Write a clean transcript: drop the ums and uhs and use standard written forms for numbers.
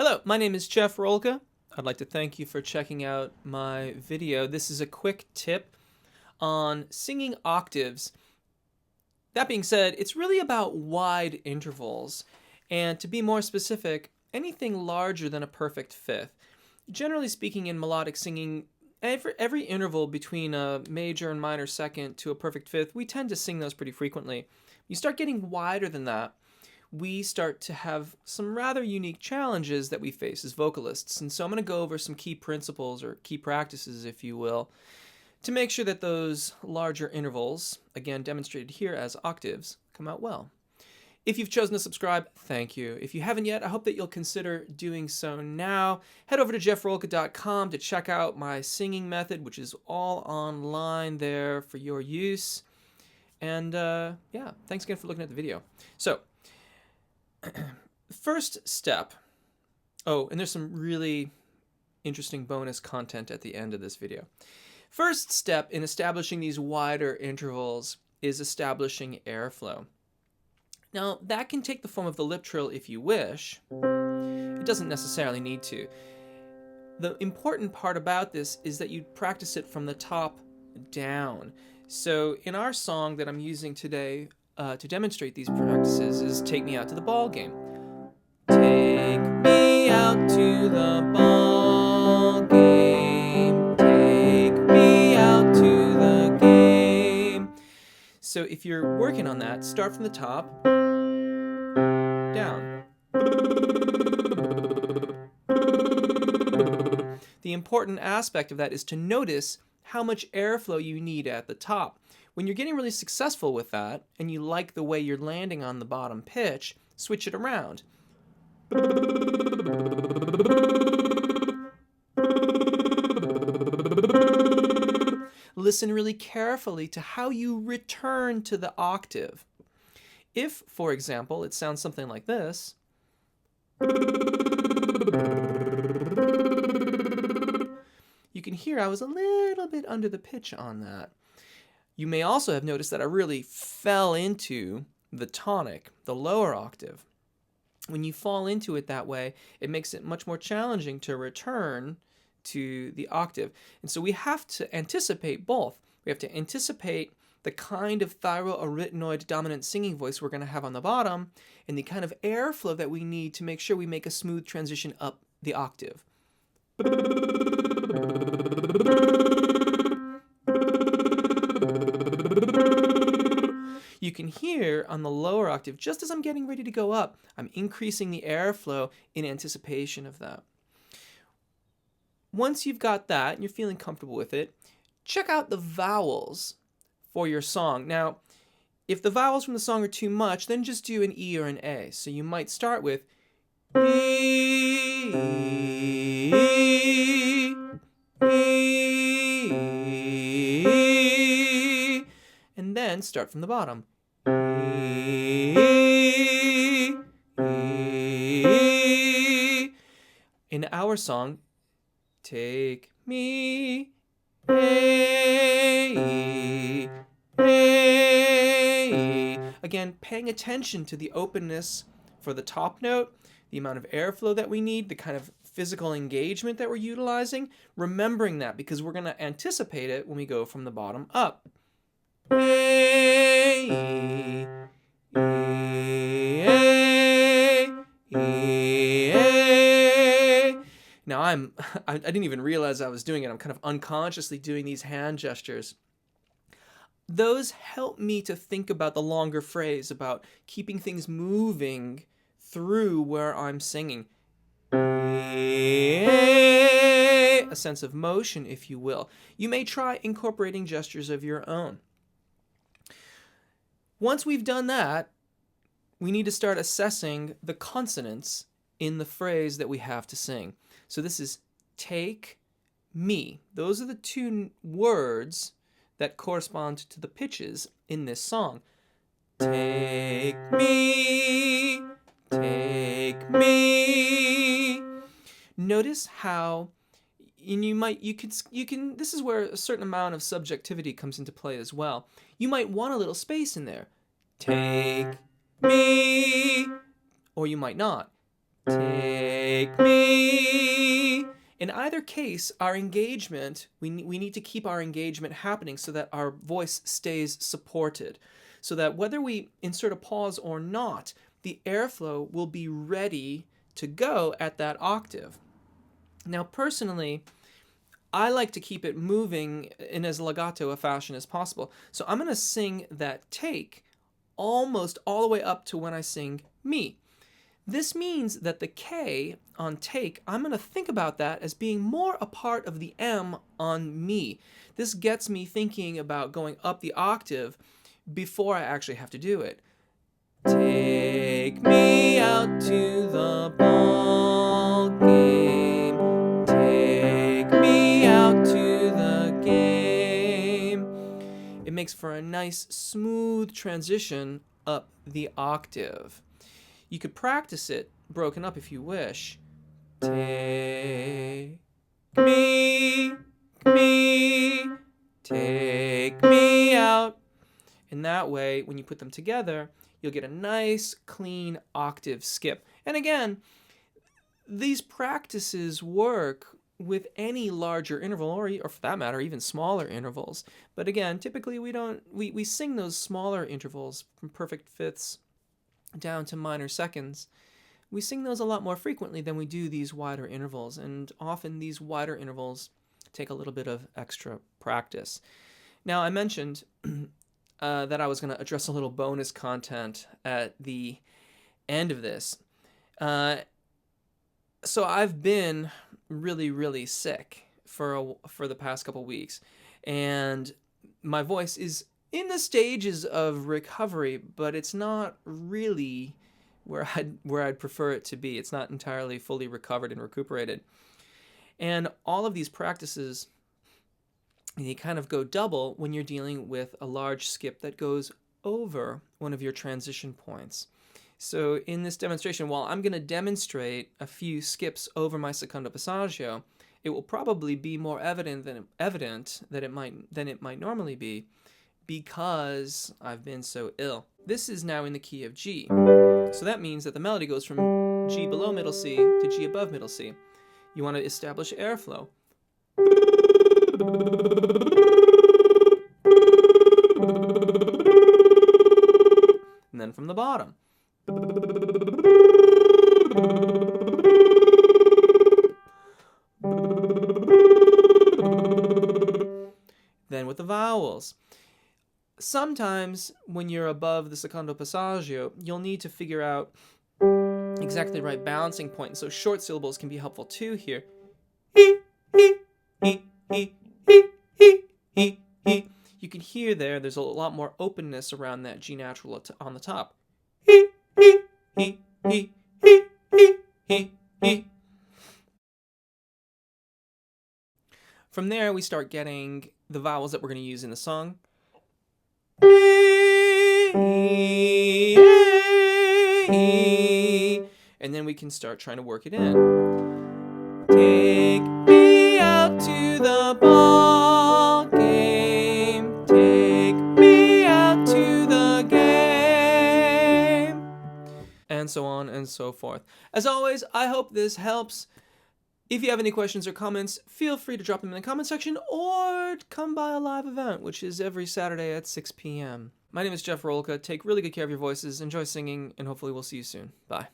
Hello, my name is Jeff Rolka. I'd like to thank you for checking out my video. This is a quick tip on singing octaves. That being said, it's really about wide intervals, and to be more specific, anything larger than a perfect fifth. Generally speaking, in melodic singing, every interval between a major and minor second to a perfect fifth, we tend to sing those pretty frequently. You start getting wider than that, we start to have some rather unique challenges that we face as vocalists. And so I'm going to go over some key principles or key practices, if you will, to make sure that those larger intervals, again demonstrated here as octaves, come out well. If you've chosen to subscribe, thank you. If you haven't yet, I hope that you'll consider doing so now. Head over to jeffrolka.com to check out my singing method, which is all online there for your use. And yeah, thanks again for looking at the video. So, first step, and there's some really interesting bonus content at the end of this video. First step in establishing these wider intervals is establishing airflow. Now, that can take the form of the lip trill if you wish. It doesn't necessarily need to. The important part about this is that you practice it from the top down. So in our song that I'm using today to demonstrate these practices is Take Me Out to the Ball Game. Take me out to the ball game. Take me out to the game. So if you're working on that, start from the top down. The important aspect of that is to notice how much airflow you need at the top. When you're getting really successful with that, and you like the way you're landing on the bottom pitch, switch it around. Listen really carefully to how you return to the octave. If, for example, it sounds something like this, you can hear I was a little bit under the pitch on that. You may also have noticed that I really fell into the tonic, the lower octave. When you fall into it that way, it makes it much more challenging to return to the octave. And so we have to anticipate both. We have to anticipate the kind of thyroarytenoid dominant singing voice we're going to have on the bottom, and the kind of airflow that we need to make sure we make a smooth transition up the octave. You can hear on the lower octave, just as I'm getting ready to go up, I'm increasing the airflow in anticipation of that. Once you've got that and you're feeling comfortable with it, check out the vowels for your song. Now, if the vowels from the song are too much, then just do an E or an A. So you might start with E, E, and then start from the bottom. E, E. In our song, take me, A, A. Again, paying attention to the openness for the top note, the amount of airflow that we need, the kind of physical engagement that we're utilizing, remembering that because we're going to anticipate it when we go from the bottom up. A, E, A, E, A. Now I didn't even realize I was doing it. I'm kind of unconsciously doing these hand gestures. Those help me to think about the longer phrase, about keeping things moving through where I'm singing. A sense of motion, if you will. You may try incorporating gestures of your own. Once we've done that, we need to start assessing the consonants in the phrase that we have to sing. So this is take me. Those are the two words that correspond to the pitches in this song. Take me, take me. Notice how, and you can. This is where a certain amount of subjectivity comes into play as well. You might want a little space in there. Take me, or you might not. take me. In either case, our engagement, we need to keep our engagement happening so that our voice stays supported. So that whether we insert a pause or not, the airflow will be ready to go at that octave. Now, personally, I like to keep it moving in as legato a fashion as possible. So I'm going to sing that take almost all the way up to when I sing me. This means that the K on take, I'm going to think about that as being more a part of the M on me. This gets me thinking about going up the octave before I actually have to do it. Take me out to the ball game. Take me out to the game. It makes for a nice, smooth transition up the octave. You could practice it broken up if you wish. Take me, take me out. In that way, when you put them together, you'll get a nice, clean octave skip. And again, these practices work with any larger interval, or for that matter, even smaller intervals. But again, typically we sing those smaller intervals from perfect fifths down to minor seconds. We sing those a lot more frequently than we do these wider intervals, and often these wider intervals take a little bit of extra practice. Now, I mentioned that I was going to address a little bonus content at the end of this. So I've been really, really sick for the past couple weeks, and my voice is in the stages of recovery, but it's not really where I'd prefer it to be. It's not entirely fully recovered and recuperated. And all of these practices, they kind of go double when you're dealing with a large skip that goes over one of your transition points. So in this demonstration, while I'm going to demonstrate a few skips over my secondo passaggio, it will probably be more evident than it might normally be, because I've been so ill. This is now in the key of G. So that means that the melody goes from G below middle C to G above middle C. You want to establish airflow. And then from the bottom. Then with the vowels. Sometimes when you're above the secondo passaggio, you'll need to figure out exactly the right balancing point. So short syllables can be helpful too here. You can hear there's a lot more openness around that G natural on the top. From there, we start getting the vowels that we're going to use in the song. And then we can start trying to work it in. Take me out to the ball game. Take me out to the game. And so on and so forth. As always, I hope this helps. If you have any questions or comments, feel free to drop them in the comment section or come by a live event, which is every Saturday at 6 p.m. My name is Jeff Rolka. Take really good care of your voices, enjoy singing, and hopefully we'll see you soon. Bye.